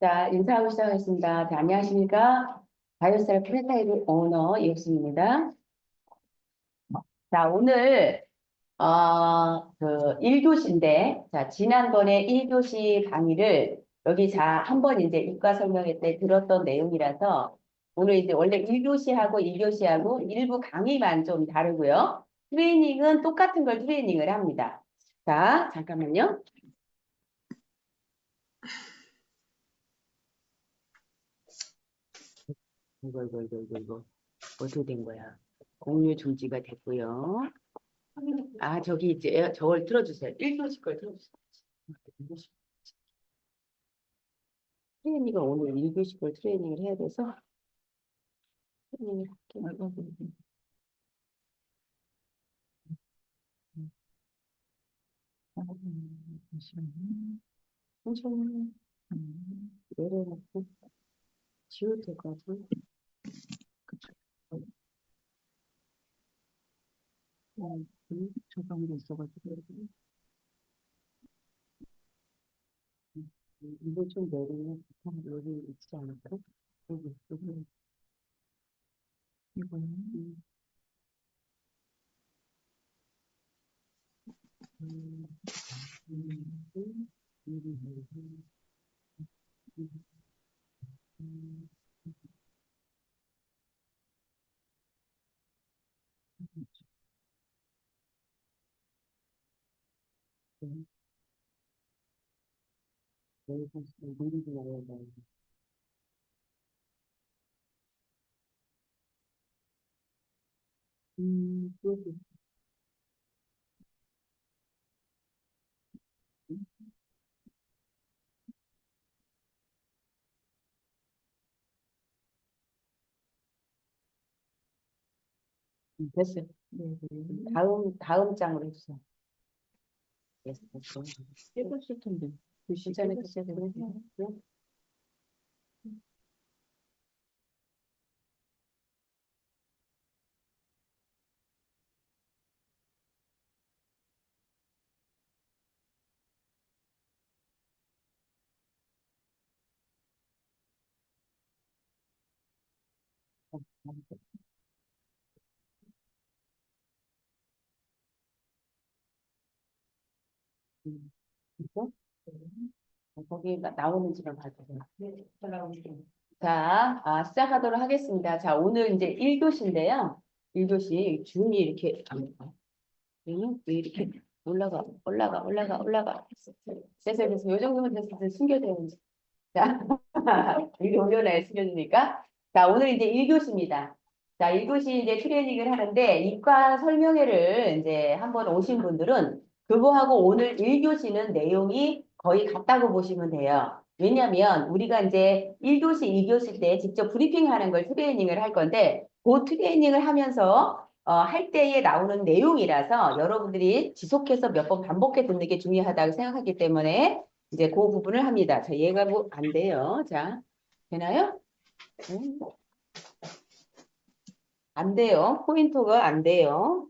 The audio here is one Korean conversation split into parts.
자, 인사하고 시작하겠습니다. 자, 안녕하십니까? 바이오스타일 프랜차이즈 오너 이옥수입니다. 자, 오늘, 그 1교시인데, 자, 지난번에 1교시 강의를 여기 한번 이제 이과 설명회 때 들었던 내용이라서 오늘 이제 원래 1교시하고 2교시하고 일부 강의만 좀 다르고요. 트레이닝은 똑같은 걸 트레이닝을 합니다. 자, 잠깐만요. 이거. 어떻게 된 거야? 공유 중지가 됐고요. 아, 저기 이제 저걸 틀어주세요. 1교시 걸 틀어주세요. 트레이닝을 오늘 1교시 걸 트레이닝을 해야 돼서 트레이닝을 할게요. 천천히 내려놓고 지울 때까지 저장도 있어가지고 이거 좀 내리면 여기 있지 않을까? 여기 이거는 그것도 됐어요. 다음 장으로 해주세요. 됐어. 찍었을 텐데. 괜찮아요. 있어? 거기 나오는지만 봐주세요. 네, 잘 나오니까. 자, 시작하도록 하겠습니다. 자, 오늘 이제 1교시인데요. 1교시 준이 이렇게 왜 이렇게 올라가. 됐어요. 요 정도면 됐어요. 숨겨져야지. 자, 이게 올려놔야 숨겨지니까. 자, 오늘 이제 1교시입니다. 자, 1교시 이제 트레이닝을 하는데 이과 설명회를 이제 한번 오신 분들은 그거하고 오늘 1교시는 내용이 거의 같다고 보시면 돼요. 왜냐면 우리가 이제 1교시, 2교시 때 직접 브리핑하는 걸 트레이닝을 할 건데 그 트레이닝을 하면서 할 때에 나오는 내용이라서 여러분들이 지속해서 몇 번 반복해 듣는 게 중요하다고 생각하기 때문에 이제 그 부분을 합니다. 자, 얘가 뭐 안 돼요. 자, 되나요? 안 돼요. 포인터가 안 돼요.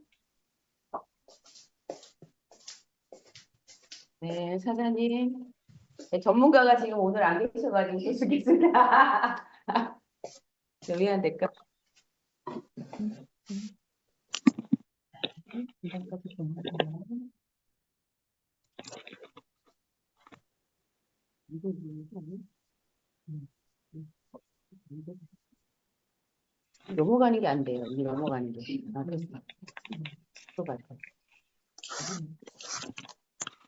네, 사장님. 네, 전문가가 지금 오늘 안 계셔가지고 계시겠습니다. 왜 안 될까? 넘어가는 게 안 돼요. 이게 넘어가는 게. 됐어. 또 갈까?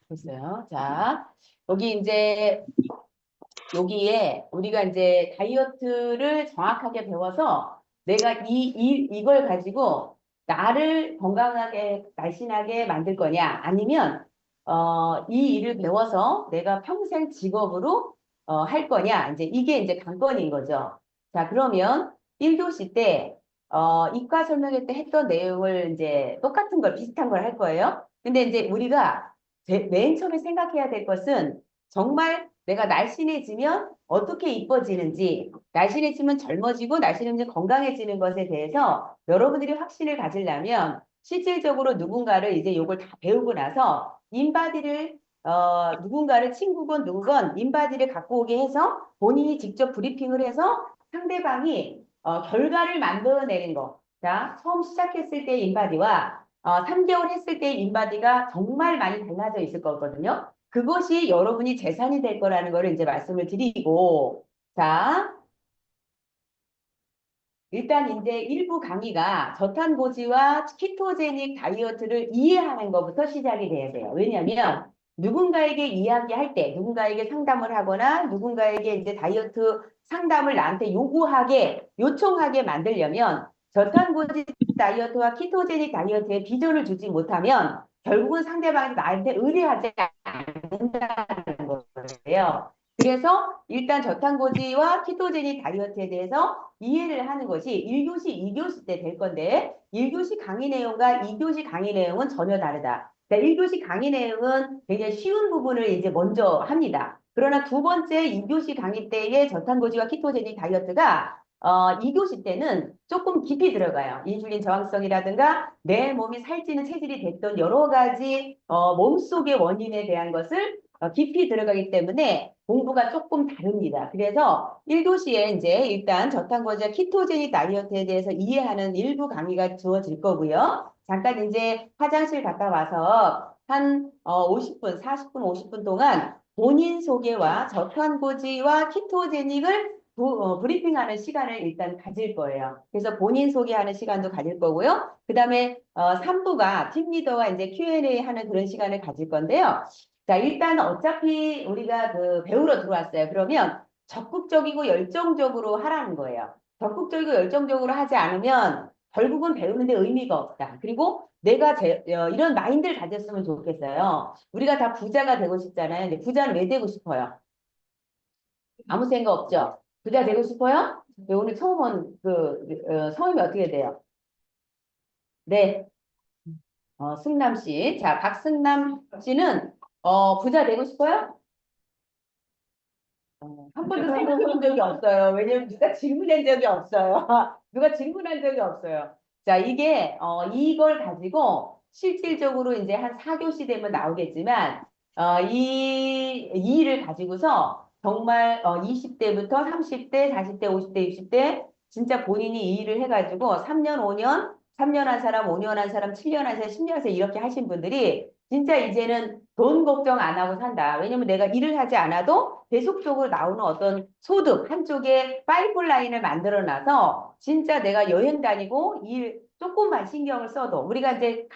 됐어요. 자, 여기에 우리가 이제 다이어트를 정확하게 배워서 내가 이걸 가지고 나를 건강하게, 날씬하게 만들 거냐, 아니면, 이 일을 배워서 내가 평생 직업으로, 할 거냐, 이게 이제 관건인 거죠. 자, 그러면 1교시 때, 이과 설명회 때 했던 내용을 이제 똑같은 걸, 비슷한 걸 할 거예요. 근데 이제 우리가 맨 처음에 생각해야 될 것은 정말 내가 날씬해지면 어떻게 이뻐지는지, 날씬해지면 젊어지고 날씬해지면 건강해지는 것에 대해서 여러분들이 확신을 가지려면 실질적으로 누군가를 이제 요걸 다 배우고 나서 인바디를 누군가를 친구건 누구건 인바디를 갖고 오게 해서 본인이 직접 브리핑을 해서 상대방이 결과를 만들어내는 거. 자, 처음 시작했을 때 인바디와 3개월 했을 때 인바디가 정말 많이 달라져 있을 거거든요. 그것이 여러분이 재산이 될 거라는 거를 이제 말씀을 드리고, 자, 일단 이제 일부 강의가 저탄고지와 키토제닉 다이어트를 이해하는 것부터 시작이 돼야 돼요. 왜냐하면 누군가에게 이야기할 때, 누군가에게 상담을 하거나 누군가에게 이제 다이어트 상담을 나한테 요청하게 만들려면 저탄고지 다이어트와 키토제닉 다이어트에 비전을 주지 못하면 결국은 상대방이 나한테 의뢰하지 않는다는 거예요. 그래서 일단 저탄고지와 키토제닉 다이어트에 대해서 이해를 하는 것이 1교시, 2교시 때 될 건데 1교시 강의 내용과 2교시 강의 내용은 전혀 다르다. 1교시 강의 내용은 굉장히 쉬운 부분을 이제 먼저 합니다. 그러나 두 번째 2교시 강의 때의 저탄고지와 키토제닉 다이어트가 2교시 때는 조금 깊이 들어가요. 인슐린 저항성이라든가 내 몸이 살찌는 체질이 됐던 여러 가지 몸속의 원인에 대한 것을 깊이 들어가기 때문에 공부가 조금 다릅니다. 그래서 1교시에 이제 일단 저탄고지와 키토제닉 다이어트에 대해서 이해하는 일부 강의가 주어질 거고요. 잠깐 이제 화장실 갔다 와서 한 50분, 40분, 50분 동안 본인 소개와 저탄고지와 키토제닉을 브리핑하는 시간을 일단 가질 거예요. 그래서 본인 소개하는 시간도 가질 거고요. 그 다음에 3부가 팀 리더와 이제 Q&A 하는 그런 시간을 가질 건데요. 자, 일단 어차피 우리가 그 배우러 들어왔어요. 그러면 적극적이고 열정적으로 하라는 거예요. 적극적이고 열정적으로 하지 않으면 결국은 배우는데 의미가 없다. 그리고 내가 이런 마인드를 가졌으면 좋겠어요. 우리가 다 부자가 되고 싶잖아요. 근데 부자는 왜 되고 싶어요? 아무 생각 없죠? 부자 되고 싶어요? 네, 오늘 처음 온 성함이 어떻게 돼요? 네, 승남 씨. 자, 박승남 씨는 부자 되고 싶어요? 한 번도 생각해 본 적이 없어요. 왜냐면 누가 질문한 적이 없어요. 누가 질문한 적이 없어요. 자, 이게, 이걸 가지고 실질적으로 이제 한 4교시 되면 나오겠지만, 이 일을 가지고서 정말 20대부터 30대, 40대, 50대, 60대 진짜 본인이 이 일을 해가지고 3년, 5년, 3년 한 사람, 5년 한 사람, 7년 한 사람, 10년 한 사람 이렇게 하신 분들이 진짜 이제는 돈 걱정 안 하고 산다. 왜냐면 내가 일을 하지 않아도 계속적으로 나오는 어떤 소득 한쪽에 파이프라인을 만들어 놔서 진짜 내가 여행 다니고 일 조금만 신경을 써도 우리가 이제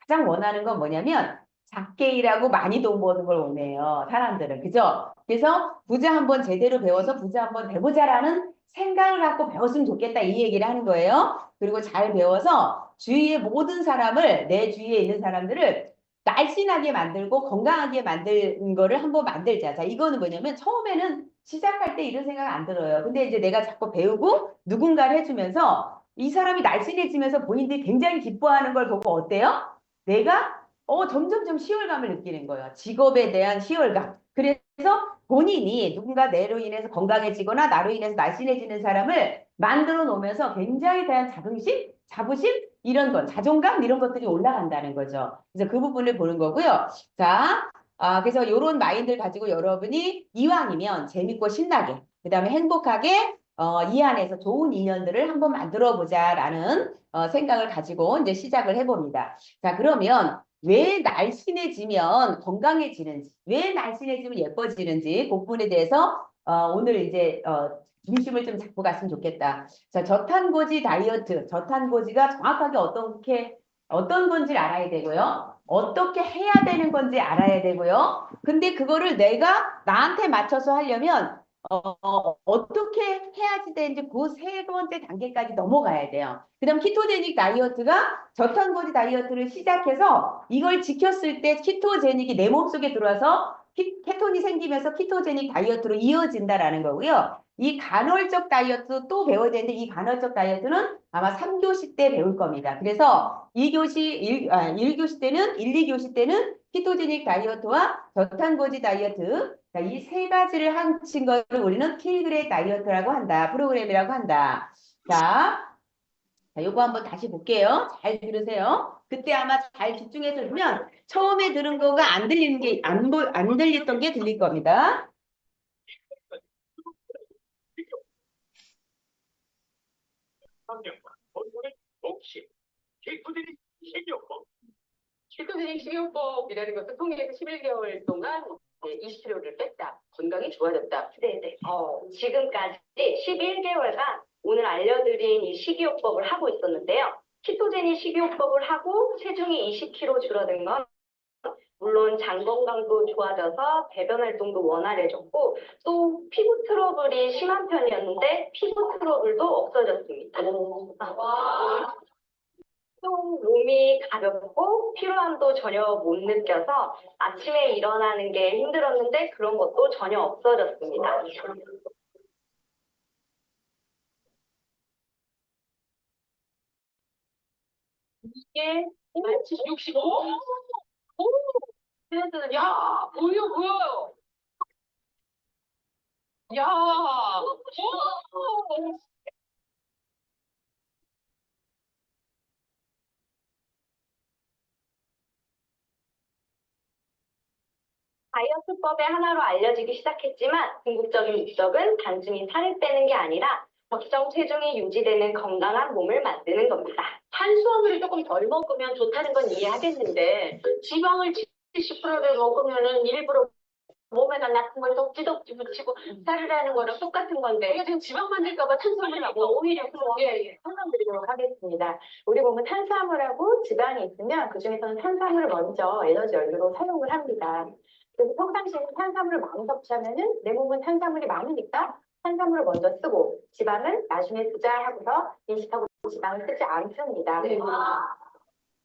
가장 원하는 건 뭐냐면 작게 일하고 많이 돈 버는 걸 원해요. 사람들은. 그죠? 그래서 부자 한번 제대로 배워서 부자 한번 돼보자라는 생각을 갖고 배웠으면 좋겠다. 이 얘기를 하는 거예요. 그리고 잘 배워서 주위의 모든 사람을 내 주위에 있는 사람들을 날씬하게 만들고 건강하게 만드는 거를 한번 만들자. 자, 이거는 뭐냐면 처음에는 시작할 때 이런 생각 안 들어요. 근데 이제 내가 자꾸 배우고 누군가를 해주면서 이 사람이 날씬해지면서 본인들이 굉장히 기뻐하는 걸 보고 어때요? 내가 점점점 희열감을 느끼는 거예요. 직업에 대한 희열감. 그래서 본인이 누군가 내로 인해서 건강해지거나 나로 인해서 날씬해지는 사람을 만들어 놓으면서 굉장히 대한 자부심, 이런 것, 자존감 이런 것들이 올라간다는 거죠. 그래서 그 부분을 보는 거고요. 자, 그래서 이런 마인드를 가지고 여러분이 이왕이면 재밌고 신나게, 그 다음에 행복하게 이 안에서 좋은 인연들을 한번 만들어 보자라는 생각을 가지고 이제 시작을 해봅니다. 자, 그러면 왜 날씬해지면 건강해지는지, 왜 날씬해지면 예뻐지는지 그 부분에 대해서 오늘 이제 중심을 좀 잡고 갔으면 좋겠다. 자, 저탄고지 다이어트, 저탄고지가 정확하게 어떤 건지 알아야 되고요. 어떻게 해야 되는 건지 알아야 되고요. 근데 그거를 내가 나한테 맞춰서 하려면 어떻게 해야지 되는지 그 세 번째 단계까지 넘어가야 돼요. 그 다음 키토제닉 다이어트가 저탄고지 다이어트를 시작해서 이걸 지켰을 때 키토제닉이 내 몸속에 들어와서 케톤이 생기면서 키토제닉 다이어트로 이어진다라는 거고요. 이 간헐적 다이어트 또 배워야 되는데 이 간헐적 다이어트는 아마 3교시 때 배울 겁니다. 그래서 1교시 때는 1, 2교시 때는 키토제닉 다이어트와 저탄고지 다이어트 이 세 가지를 합친 것을 우리는 킬그레이 다이어트라고 한다. 프로그램이라고 한다. 자, 자, 요거 한번 다시 볼게요. 잘 들으세요. 그때 아마 잘 집중해서 들으면 처음에 들은 거가 안 들리는 게, 안 들렸던 게 들릴 겁니다. 키토제닉 식이요법이라는 것을 통해서 11개월 동안 20kg를 뺐다. 건강이 좋아졌다. 네네. 지금까지 11개월간 오늘 알려드린 이 식이요법을 하고 있었는데요. 키토제닉 식이요법을 하고 체중이 20kg 줄어든 건 물론 장 건강도 좋아져서 배변 활동도 원활해졌고 또 피부 트러블이 심한 편이었는데 피부 트러블도 없어졌습니다. 또 몸이 가볍고 피로함도 전혀 못 느껴서 아침에 일어나는 게 힘들었는데 그런 것도 전혀 없어졌습니다. 이게 65? 오! 야, 보여요. 야, 오! 다이어트법의 하나로 알려지기 시작했지만 궁극적인 목적은 단순히 살을 빼는 게 아니라 적정 체중이 유지되는 건강한 몸을 만드는 겁니다. 탄수화물을 조금 덜 먹으면 좋다는 건 이해하겠는데 지방을 70%를 먹으면은 일부러 몸에다 나쁜 걸 덕지덕지 붙이고 살을 하는 거랑 똑같은 건데 이게 지금 지방 만들까 봐 탄수화물을 먹고 오히려 설명드리도록 하겠습니다. 우리 몸은 탄수화물하고 지방이 있으면 그중에서는 탄수화물을 먼저 에너지 연료로 사용을 합니다. 그래서 평상시에 탄수화물을 많이 섭취하면은 내 몸은 탄수화물이 많으니까 탄수화물을 먼저 쓰고 지방은 나중에 쓰자 하고서 인식하고 지방을 쓰지 않습니다. 네.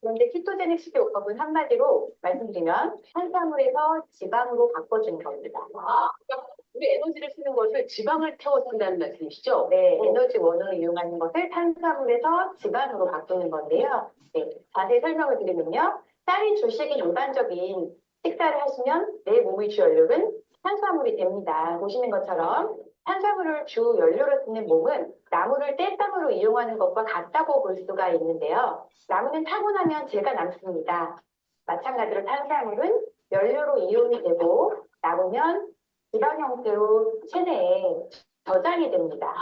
그런데 키토제닉 식이요법은 한마디로 말씀드리면 탄수화물에서 지방으로 바꿔주는 겁니다. 그러니까 우리 에너지를 쓰는 것을 지방을 태워 쓴다는 말씀이시죠? 네, 에너지원으로 이용하는 것을 탄수화물에서 지방으로 바꾸는 건데요. 네, 자세히 설명을 드리면요. 쌀이 주식이 일반적인 식사를 하시면 내 몸의 주 연료는 탄수화물이 됩니다. 보시는 것처럼 탄수화물을 주 연료로 쓰는 몸은 나무를 땔감으로 이용하는 것과 같다고 볼 수가 있는데요. 나무는 타고 나면 질가 남습니다. 마찬가지로 탄수화물은 연료로 이용이 되고 남으면 지방 형태로 체내에 저장이 됩니다.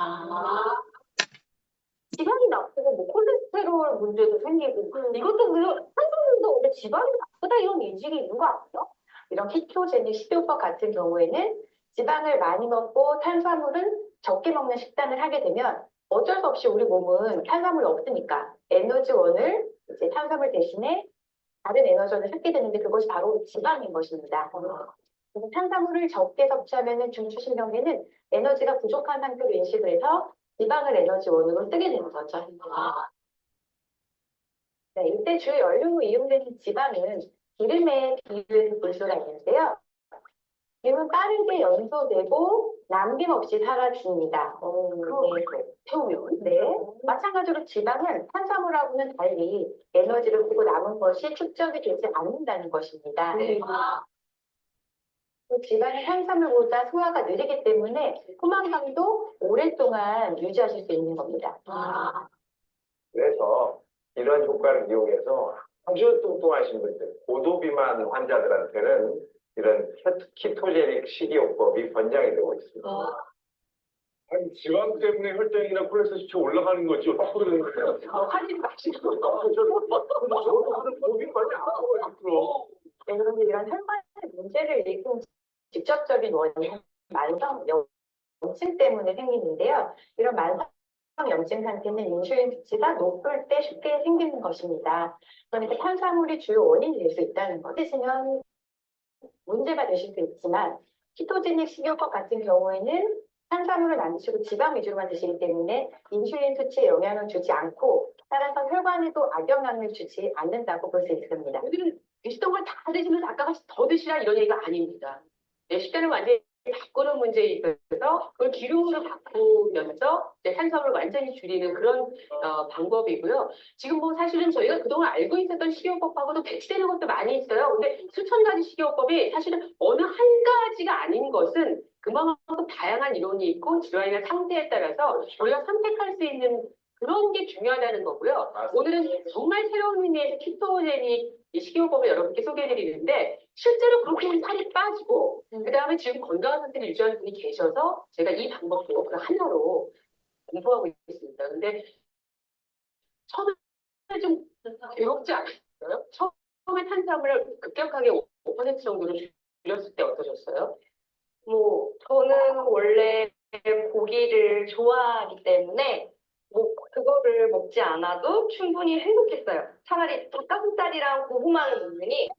지방이 나쁘고 뭐 콜레스테롤 문제도 생기고 이것도 물론 탄수화물도 원래 지방이 나쁘다 이런 인식이 있는 거 아니에요? 이런 키토제닉 식이요법 같은 경우에는 지방을 많이 먹고 탄수화물은 적게 먹는 식단을 하게 되면 어쩔 수 없이 우리 몸은 탄수화물이 없으니까 에너지원을 이제 탄수화물 대신에 다른 에너지원을 찾게 되는데 그것이 바로 지방인 것입니다. 그래서 탄수화물을 적게 섭취하면 중추신경계는 에너지가 부족한 상태로 인식을 해서 지방을 에너지원으로 쓰게 되는 거죠. 네, 이때 주 연료로 이용되는 지방은 기름의 비율을 볼 수가 있는데요. 기름은 빠르게 연소되고 남김없이 사라집니다. 태우면? 네. 마찬가지로 지방은 탄수화물하고는 달리 에너지를 쓰고 남은 것이 축적이 되지 않는다는 것입니다. 네. 지방은 탄수화물보다 소화가 느리기 때문에 포만감도 오랫동안 유지하실 수 있는 겁니다. 그래서 이런 효과를 이용해서 아주 뚱뚱하신 분들, 고도비만 환자들한테는 이런 키토제닉 식이요법이 권장이 되고 있습니다. 아니 지방 때문에 혈당이나 콜레스테롤 수치 올라가는 거지 어떻게 그러는 거예요? 하지 마시고. 저도 고민 많이 안 먹어요 앞으로. 네, 그런데 이런 혈관의 문제를 일으킨 직접적인 원인은 만성 염증 때문에 생기는데요. 이런 만성 염증 상태는 인슐린 수치가 높을 때 쉽게 생기는 것입니다. 그러니까 탄수화물이 주요 원인이 될 수 있다는 것. 드시면 문제가 되실 수 있지만 키토제닉 식이요법 같은 경우에는 탄수화물을 안 드시고 지방 위주로만 드시기 때문에 인슐린 수치에 영향을 주지 않고 따라서 혈관에도 악영향을 주지 않는다고 볼 수 있습니다. 여기는 드시던 걸 다 드시면서 아까 더 드시라 이런 얘기가 아닙니다. 내 식단을 완전히 바꾸는 문제에 있어서 그걸 기름으로 바꾸면서 이제 탄수화물을 완전히 줄이는 그런 방법이고요. 지금 뭐 사실은 저희가 그동안 알고 있었던 식이요법하고도 배치되는 것도 많이 있어요. 근데 수천 가지 식이요법이 사실은 어느 한 가지가 아닌 것은 그만큼 다양한 이론이 있고 질환이나 상태에 따라서 우리가 선택할 수 있는 그런 게 중요하다는 거고요. 맞습니다. 오늘은 정말 새로운 의미에서 키토제닉 이 식이요법을 여러분께 소개해드리는데 실제로 그렇게 하면 살이 빠지고 그다음에 지금 건강한 상태를 유지하는 분이 계셔서 제가 이 방법도 그 하나로 공부하고 있습니다. 근데 처음에 좀 괴롭지 않았어요? 처음에 탄수화물을 급격하게 5% 정도로 줄였을 때 어떠셨어요? 뭐 저는 원래 고기를 좋아하기 때문에 뭐 그거를 먹지 않아도 충분히 행복했어요. 차라리 닭가슴살이랑 고구마를 먹느니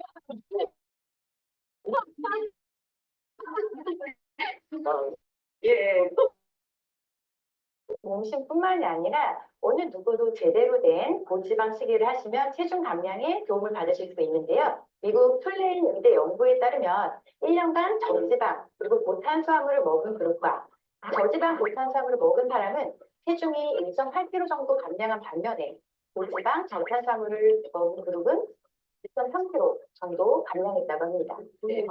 예. 몸심뿐만이 아니라 어느 누구도 제대로 된 고지방 식이를 하시면 체중 감량에 도움을 받으실 수 있는데요. 미국 툴레인 의대 연구에 따르면 1년간 저지방 그리고 고탄수화물을 먹은 그룹과 저지방 고탄수화물을 먹은 사람은 체중이 1.8kg 정도 감량한 반면에 고지방 저탄수화물을 먹은 그룹은 1.3kg 정도 감량했다고 합니다. 네.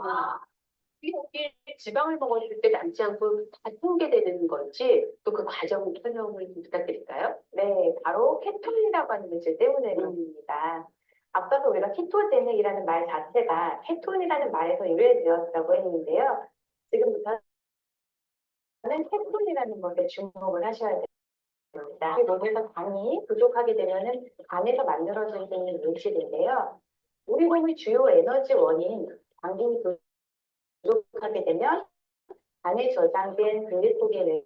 이렇게 지방을 먹었을 때 남지 않고 다 숨게 되는 건지 또 그 과정 설명을 좀 부탁드릴까요? 네, 바로 케톤이라고 하는 물질 때문에 그렇습니다. 앞서서 우리가 키토제닉이라는 말 자체가 케톤이라는 말에서 유래되었다고 했는데요. 지금부터는 케톤이라는 것에 주목을 하셔야 됩니다. 우리 몸에서 당이 부족하게 되면은 간에서 만들어지는 물질인데요. 우리 몸의 주요 에너지 원인 당이 부족하게 되면 간에 저장된 글리코겐을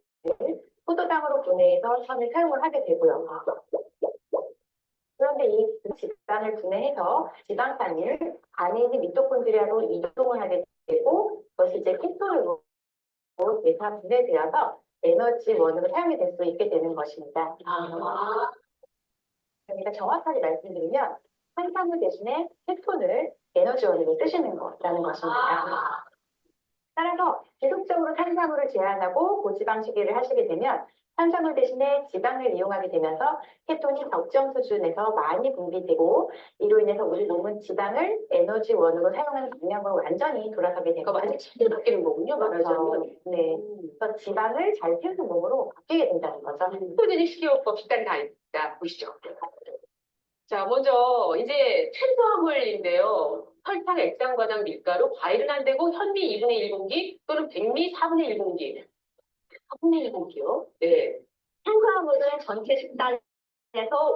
포도당으로 분해해서 처음에 사용을 하게 되고요. 그런데 이 지방을 분해해서 지방산을 간에 있는 미토콘드리아로 이동을 하게 되고 그것이 이제 케톤으로 대사 분해되어서 에너지원으로 사용이 될 수 있게 되는 것입니다. 그러니까 정확하게 말씀드리면 탄수화물 대신에 케톤을 에너지원으로 쓰시는 거라는 것입니다. 따라서 지속적으로 탄수화물을 제한하고 고지방 식이를 하시게 되면 탄수화물 대신에 지방을 이용하게 되면서 케톤이 적정 수준에서 많이 분비되고 이로 인해서 우리 몸은 지방을 에너지원으로 사용하는 방향으로 완전히 돌아서게 그러니까 됩니다. 완전 치게 바뀌는 거군요, 말하자면. 네. 그래서 지방을 잘 태우는 몸으로 바뀌게 된다는 거죠. 키토제닉 식이요법 식단 가입니다. 보시죠. 자, 먼저 이제 탄수화물인데요. 설탕, 액상과당, 밀가루, 과일은 안 되고 현미 2분의 1 공기 또는 백미 4분의 1 공기. 4분의 1 공기요? 네. 탄수화물은 전체 식단에서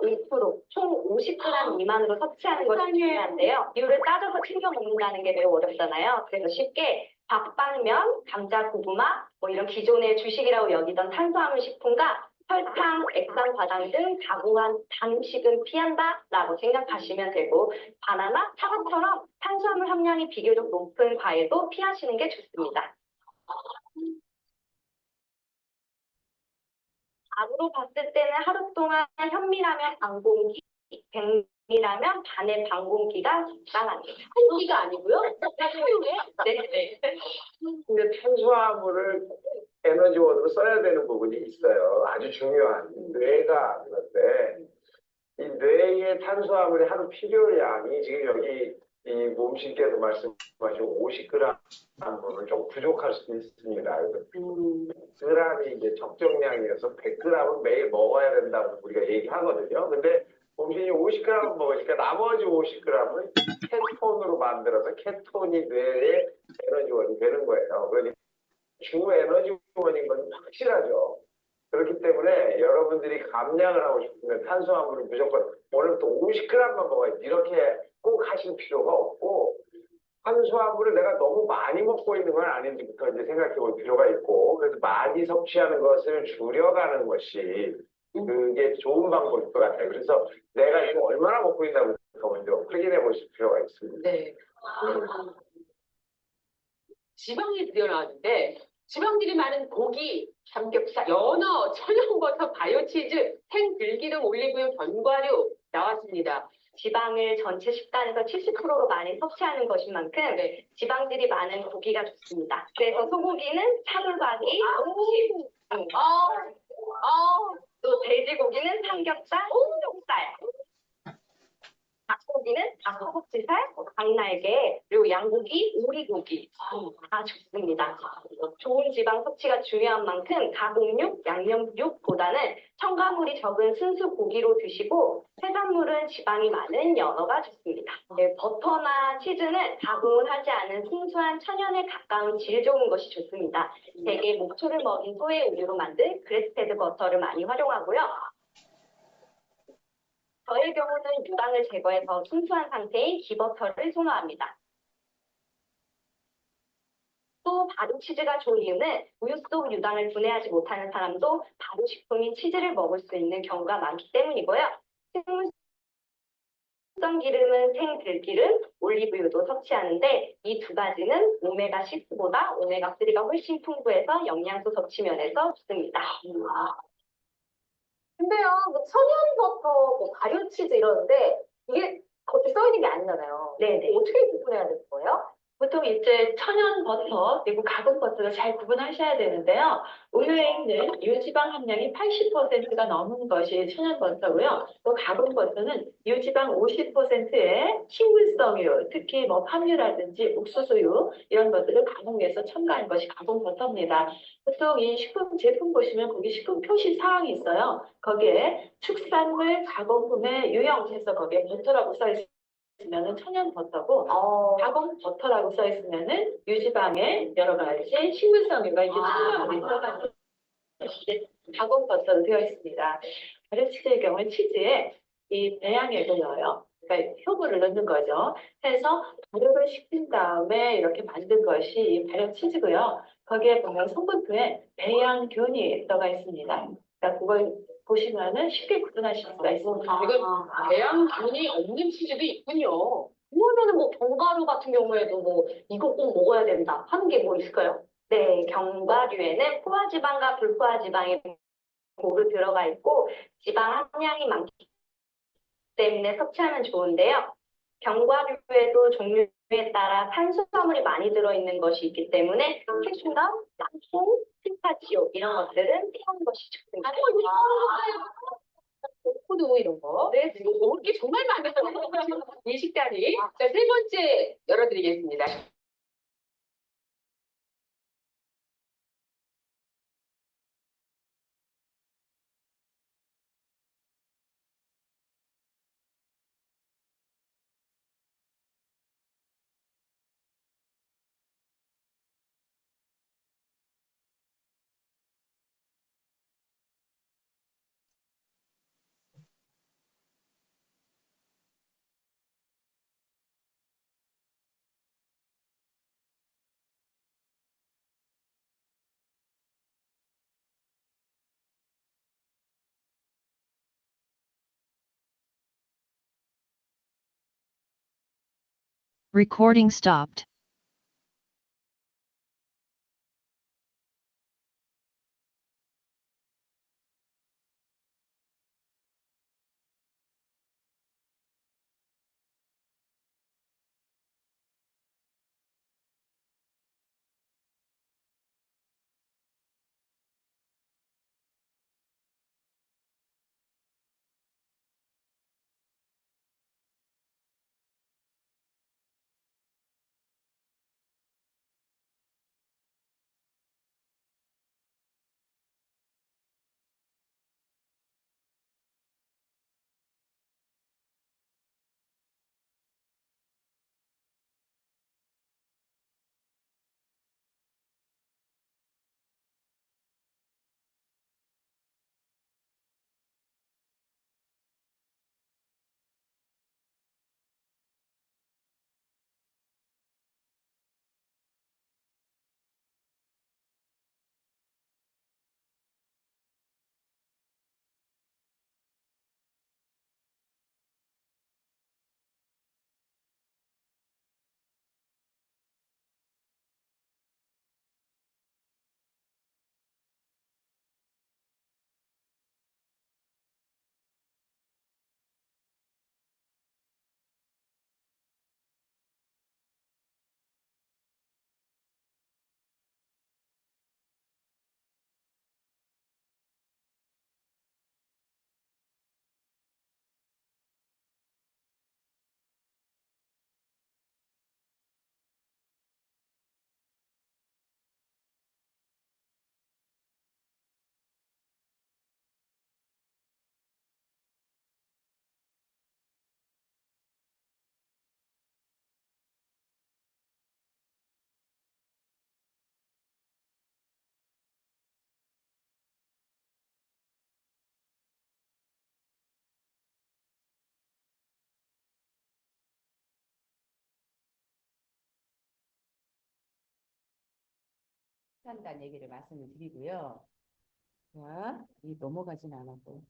5%, 총 50g 미만으로 섭취하는 것이 중요한데요. 이유를 따져서 챙겨 먹는다는 게 매우 어렵잖아요. 그래서 쉽게 밥, 빵, 면, 감자, 고구마, 뭐 이런 기존의 주식이라고 여기던 탄수화물 식품과 설탕, 액상, 과당 등 가공한 단식은 피한다라고 생각하시면 되고 바나나, 사과처럼 탄수화물 함량이 비교적 높은 과일도 피하시는 게 좋습니다. 밥으로 봤을 때는 하루 동안 현미라면 반 공기, 백미라면 반의 반 공기가 적당합니다. 한 끼가 아니고요? 하루에? 네. 근데 탄수화물을 에너지원으로 써야 되는 부분이 있어요. 아주 중요한 뇌가 그런데 이 뇌의 탄수화물의 하루 필요량이 지금 여기 이 몸신께서 말씀하신 50g은 좀 부족할 수도 있습니다. 그래서 g이 이제 적정량이어서 100g은 매일 먹어야 된다고 우리가 얘기하거든요. 근데 몸신이 50g 먹으니까 나머지 50g은 케톤으로 만들어서 케톤이 뇌의 에너지원이 되는 거예요. 그러니까 주 에너지원인 건 확실하죠. 그렇기 때문에 여러분들이 감량을 하고 싶으면 탄수화물을 무조건 오늘부터 50g만 먹어야지 이렇게 꼭 하실 필요가 없고 탄수화물을 내가 너무 많이 먹고 있는 건 아닌지부터 이제 생각해 볼 필요가 있고 그래서 많이 섭취하는 것을 줄여가는 것이 그게 좋은 방법일 것 같아요. 그래서 내가 지금 얼마나 먹고 있나부터 먼저 확인해 보실 필요가 있습니다. 네. 지방이 늘어나는데 지방들이 많은 고기, 삼겹살, 연어, 천연버섯, 바이오치즈, 생들기름, 올리브유, 견과류 나왔습니다. 지방을 전체 식단에서 70%로 많이 섭취하는 것인 만큼 네. 지방들이 많은 고기가 좋습니다. 그래서 소고기는 차돌박이, 또 돼지고기는 삼겹살, 옥살. 닭고기는 닭허벅지살, 닭날개, 그리고 양고기, 오리고기 다 좋습니다. 좋은 지방 섭취가 중요한 만큼 가공육, 양념육보다는 첨가물이 적은 순수 고기로 드시고 해산물은 지방이 많은 연어가 좋습니다. 네, 버터나 치즈는 가공을 하지 않은 순수한 천연에 가까운 질 좋은 것이 좋습니다. 대개 목초를 먹인 소의 우유로 만든 그레스페드 버터를 많이 활용하고요. 저의 경우는 유당을 제거해서 순수한 상태인 기버터를 선호합니다. 또 발효치즈가 좋은 이유는 우유 속 유당을 분해하지 못하는 사람도 발효식품인 치즈를 먹을 수 있는 경우가 많기 때문이고요. 생물성 기름은 생들기름, 올리브유도 섭취하는데 이 두 가지는 오메가6보다 오메가3가 훨씬 풍부해서 영양소 섭취 면에서 좋습니다. 근데요, 뭐 천연버터, 뭐 발효치즈 이러는데 이게 겉에 써있는 게 아니잖아요. 네네. 어떻게 구분해야 되는 거예요? 보통 이제 천연 버터 그리고 가공 버터를 잘 구분하셔야 되는데요. 우유에 있는 유지방 함량이 80%가 넘은 것이 천연 버터고요. 또 가공 버터는 유지방 50%의 식물성유, 특히 뭐 팜유라든지 옥수수유 이런 것들을 가공해서 첨가한 것이 가공 버터입니다. 보통 이 식품 제품 보시면 거기 식품 표시 사항이 있어요. 거기에 축산물 가공품의 유형해서 거기에 버터라고 써 있으면은 천연 버터고 가공 버터라고 써 있으면은 유지방에 여러 가지 식물성유가 이렇게 첨가물이 들어간 것이 가공 버터로 되어 있습니다. 발효치즈의 경우는 치즈에 이 배양액을 넣어요. 그러니까 효모를 넣는 거죠. 해서 발효를 시킨 다음에 이렇게 만든 것이 이 발효치즈고요. 거기에 보면 성분표에 배양균이 들어가 있습니다. 그러니까 그걸 보시면은 쉽게 구분하실 수가 있습니다. 이건 배양균이 없는 치즈도 있군요. 그러면은 뭐 견과류 같은 경우에도 뭐 이거 꼭 먹어야 된다 하는 게 뭐 있을까요? 네, 견과류에는 포화지방과 불포화지방이 고루 들어가 있고 지방 함량이 많기 때문에 섭취하면 좋은데요. 견과류에도 종류에 따라 탄수화물이 많이 들어있는 것이 있기 때문에 캐슈넛, 땅콩, 피스타치오 이런 것들은 피하는 것이 좋습니다. 코드 이런 거. 네, 지금 먹을 게 정말 많아요. 이 식단이. 자, 세 번째 열어드리겠습니다. Recording stopped. 한다는 얘기를 말씀을 드리고요. 자, 이 넘어가진 않았고.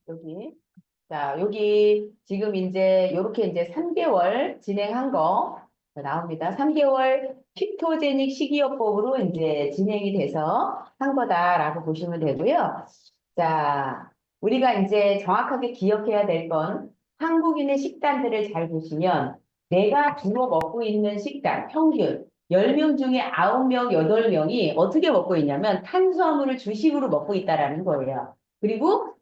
여기. 자, 여기 지금 이제 요렇게 이제 3개월 진행한 거 나옵니다. 3개월 키토제닉 식이요법으로 이제 진행이 돼서 한 거다라고 보시면 되고요. 자, 우리가 이제 정확하게 기억해야 될 건 한국인의 식단들을 잘 보시면 내가 주로 먹고 있는 식단 평균 10명 중에 9명, 8명이 어떻게 먹고 있냐면 탄수화물을 주식으로 먹고 있다라는 거예요. 그리고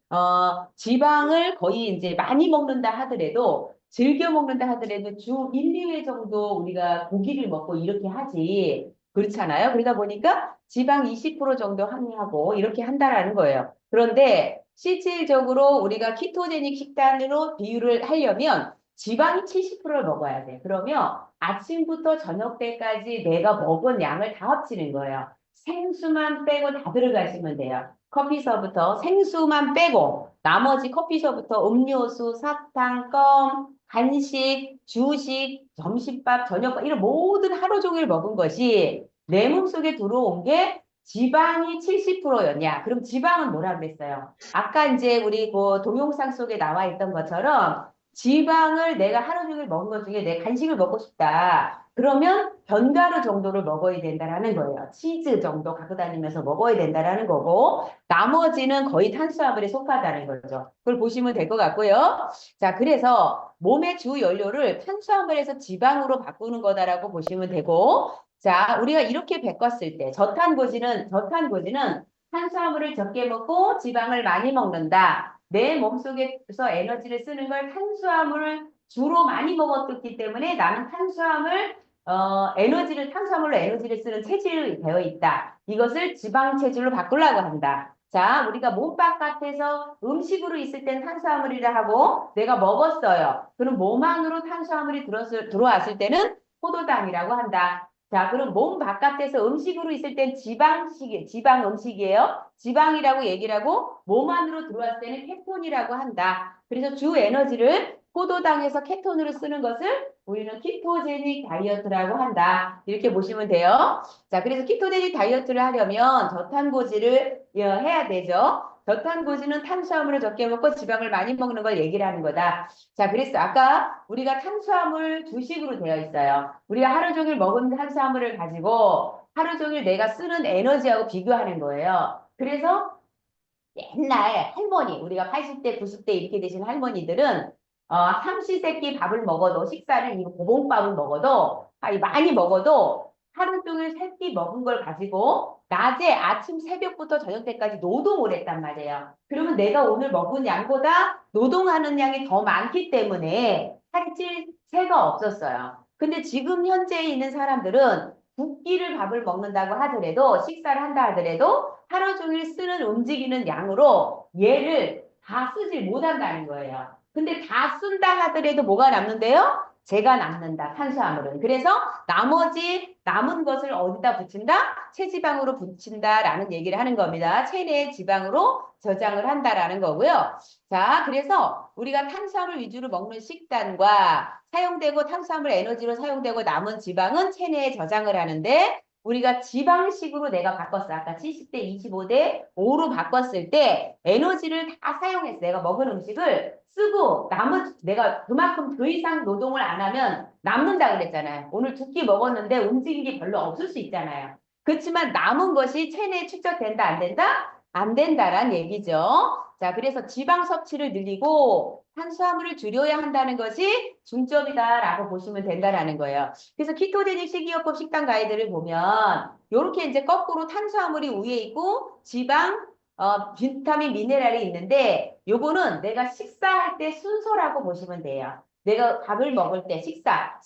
지방을 거의 이제 많이 먹는다 하더라도 즐겨 먹는다 하더라도 주 1, 2회 정도 우리가 고기를 먹고 이렇게 하지. 그렇잖아요. 그러다 보니까 지방 20% 정도 함유하고 이렇게 한다라는 거예요. 그런데 실질적으로 우리가 키토제닉 식단으로 비율을 하려면 지방이 70%를 먹어야 돼. 그러면 아침부터 저녁 때까지 내가 먹은 양을 다 합치는 거예요. 생수만 빼고 다 들어가시면 돼요. 커피서부터 생수만 빼고 나머지 커피서부터 음료수, 사탕, 껌, 간식, 주식, 점심밥, 저녁밥 이런 모든 하루 종일 먹은 것이 내 몸속에 들어온 게 지방이 70%였냐? 그럼 지방은 뭐라 그랬어요? 아까 이제 우리 그 동영상 속에 나와 있던 것처럼 지방을 내가 하루 종일 먹은 것 중에 내 간식을 먹고 싶다. 그러면 견과류 정도를 먹어야 된다라는 거예요. 치즈 정도 갖고 다니면서 먹어야 된다라는 거고 나머지는 거의 탄수화물에 속하다는 거죠. 그걸 보시면 될 것 같고요. 자, 그래서 몸의 주 연료를 탄수화물에서 지방으로 바꾸는 거다라고 보시면 되고 자, 우리가 이렇게 바꿨을 때 저탄고지는 탄수화물을 적게 먹고 지방을 많이 먹는다. 내 몸속에서 에너지를 쓰는 걸 탄수화물을 주로 많이 먹었기 때문에 나는 탄수화물로 에너지를 쓰는 체질이 되어 있다. 이것을 지방 체질로 바꾸려고 한다. 자, 우리가 몸 바깥에서 음식으로 있을 땐 탄수화물이라 하고 내가 먹었어요. 그럼 몸 안으로 탄수화물이 들어왔을 때는 포도당이라고 한다. 자, 그럼 몸 바깥에서 음식으로 있을 땐 지방 음식이에요. 지방이라고 얘기를 하고 몸 안으로 들어왔을 때는 케톤이라고 한다. 그래서 주 에너지를 포도당에서 케톤으로 쓰는 것을 우리는 키토제닉 다이어트라고 한다. 이렇게 보시면 돼요. 자, 그래서 키토제닉 다이어트를 하려면 저탄고지를 해야 되죠. 저탄고지는 탄수화물을 적게 먹고 지방을 많이 먹는 걸 얘기를 하는 거다. 자, 그래서 아까 우리가 탄수화물 주식으로 되어 있어요. 우리가 하루 종일 먹은 탄수화물을 가지고 하루 종일 내가 쓰는 에너지하고 비교하는 거예요. 그래서 옛날 할머니, 우리가 80대, 90대 이렇게 되신 할머니들은 삼시세끼 밥을 먹어도 식사를 이 고봉밥을 먹어도 많이 먹어도 하루 종일 세끼 먹은 걸 가지고 낮에 아침 새벽부터 저녁 때까지 노동을 했단 말이에요. 그러면 내가 오늘 먹은 양보다 노동하는 양이 더 많기 때문에 살이 찔 새가 없었어요. 근데 지금 현재에 있는 사람들은 두 끼를 밥을 먹는다고 하더라도 식사를 한다 하더라도 하루 종일 쓰는 움직이는 양으로 얘를 다 쓰지 못한다는 거예요. 근데 다 쓴다 하더라도 뭐가 남는데요? 재가 남는다, 탄수화물은. 그래서 나머지 남은 것을 어디다 붙인다? 체지방으로 붙인다라는 얘기를 하는 겁니다. 체내 지방으로 저장을 한다라는 거고요. 자, 그래서 우리가 탄수화물 위주로 먹는 식단과 사용되고 탄수화물 에너지로 사용되고 남은 지방은 체내에 저장을 하는데 우리가 지방식으로 내가 바꿨어. 아까 70대 25대 5로 바꿨을 때 에너지를 다 사용했어. 내가 먹은 음식을 쓰고 내가 그만큼 더 이상 노동을 안 하면 남는다 그랬잖아요. 오늘 두 끼 먹었는데 움직인 게 별로 없을 수 있잖아요. 그렇지만 남은 것이 체내에 축적된다 안 된다? 안 된다란 얘기죠. 자, 그래서 지방 섭취를 늘리고 탄수화물을 줄여야 한다는 것이 중점이다라고 보시면 된다라는 거예요. 그래서 키토제닉 식이요법 식단 가이드를 보면 이렇게 이제 거꾸로 탄수화물이 위에 있고 지방, 비타민, 미네랄이 있는데 요거는 내가 식사할 때 순서라고 보시면 돼요. 내가 밥을 먹을 때 식사